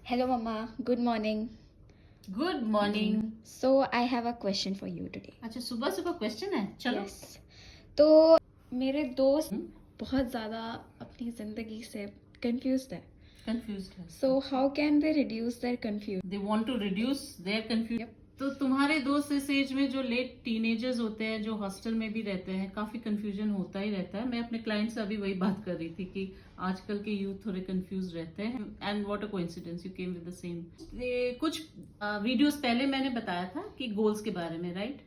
Hello, Mama. Good morning. Good morning. So, I have a question for you today. अच्छा, सुबह सुबह question है, चलो। Yes. तो मेरे दोस्त हम्म? बहुत ज़्यादा अपनी ज़िंदगी से confused है. कंफ्यूज्ड है। So, how can they reduce their confusion? They want to reduce their confusion. Yep. तो तुम्हारे दोस्त इस एज में जो लेट टीनेजर्स होते हैं, जो हॉस्टल में भी रहते हैं, काफी कंफ्यूजन होता ही रहता है। मैं अपने क्लाइंट से अभी वही बात कर रही थी कि आजकल के यूथ थोड़े कंफ्यूज रहते हैं। And what a coincidence, you came with the same. कुछ वीडियोस पहले मैंने बताया था कि गोल्स के बारे में, राइट?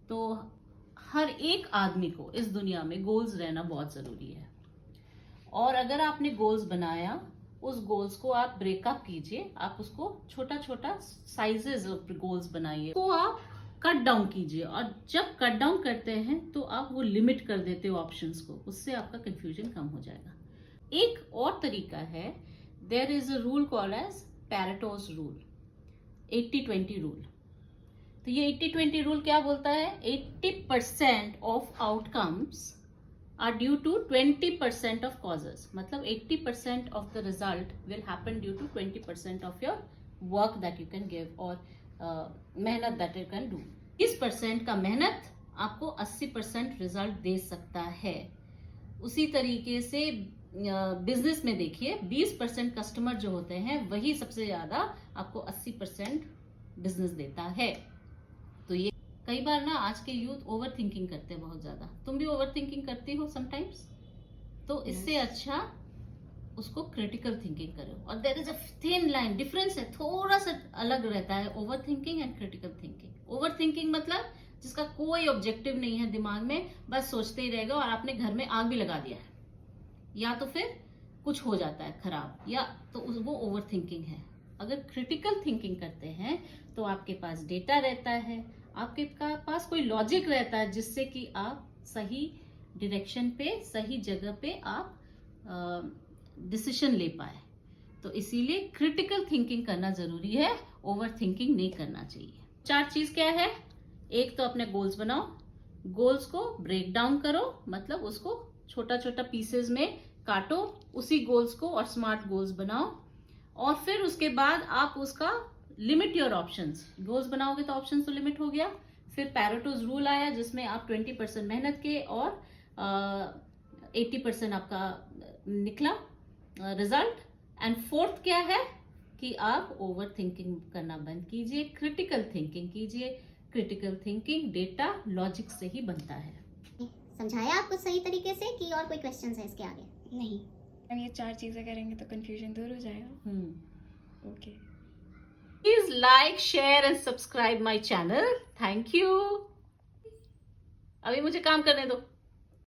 तो हर एक आदमी को इस दुनिया में गोल्स रहना बहुत जरूरी है। और अगर आपने गोल्स बनाया, उस गोल्स को आप ब्रेकअप कीजिए, आप उसको छोटा छोटा साइजेस ऑफ गोल्स बनाइए, तो आप कट डाउन कीजिए। और जब कट डाउन करते हैं तो आप वो लिमिट कर देते हो ऑप्शंस को, उससे आपका कंफ्यूजन कम हो जाएगा। एक और तरीका है, there is a rule called as Pareto's rule, 80-20 rule. तो ये 80-20 रूल क्या बोलता है? 80% of outcomes are due to 20% of causes. मतलब 80% of the result will happen due to 20% of your work that you can give or मेहनत that you can do. 20% का मेहनत आपको 80% रिजल्ट दे सकता है। उसी तरीके से बिजनेस में देखिए, 20% कस्टमर जो होते हैं वही सबसे ज्यादा आपको 80% बिजनेस देता है। तो ये कई बार ना आज के यूथ ओवर थिंकिंग करते हैं बहुत ज्यादा। तुम भी ओवर थिंकिंग करती हो समटाइम्स, तो इससे अच्छा उसको क्रिटिकल थिंकिंग करो। और there is a thin line, difference है, थोड़ा सा अलग रहता है overthinking and critical thinking. Overthinking मतलब जिसका कोई ऑब्जेक्टिव नहीं है दिमाग में, बस सोचते ही रहेगा और आपने घर में आग भी लगा दिया है, या तो फिर कुछ हो जाता है खराब, या तो वो ओवर थिंकिंग है। अगर क्रिटिकल थिंकिंग करते हैं तो आपके पास डेटा रहता है, आपके पास कोई लॉजिक रहता है, जिससे कि आप सही डायरेक्शन पे, सही जगह पे आप डिसीजन ले पाए। तो इसीलिए क्रिटिकल थिंकिंग करना जरूरी है, ओवर थिंकिंग नहीं करना चाहिए। 4 चीज क्या है? एक तो अपने गोल्स बनाओ, गोल्स को ब्रेक डाउन करो, मतलब उसको छोटा छोटा पीसेस में काटो, उसी गोल्स को और स्मार्ट गोल्स बनाओ। और फिर उसके बाद आप उसका लिमिट योर ऑप्शंस। गोल्स बनाओगे तो ऑप्शंस तो लिमिट हो गया। फिर पैरेटोस रूल आया, जिसमें आप 20% मेहनत के और 80% आपका निकला रिजल्ट। एंड फोर्थ क्या है कि आप ओवर थिंकिंग करना बंद कीजिए, क्रिटिकल थिंकिंग कीजिए। क्रिटिकल थिंकिंग डेटा लॉजिक से ही बनता है। समझाया आपको सही तरीके से कि और कोई क्वेश्चंस है इसके आगे? नहीं, हम ये 4 चीज़ें करेंगे तो confusion दूर हो जाएगा. Okay. Please like, share and subscribe my channel. Thank you. अभी मुझे काम करने दो।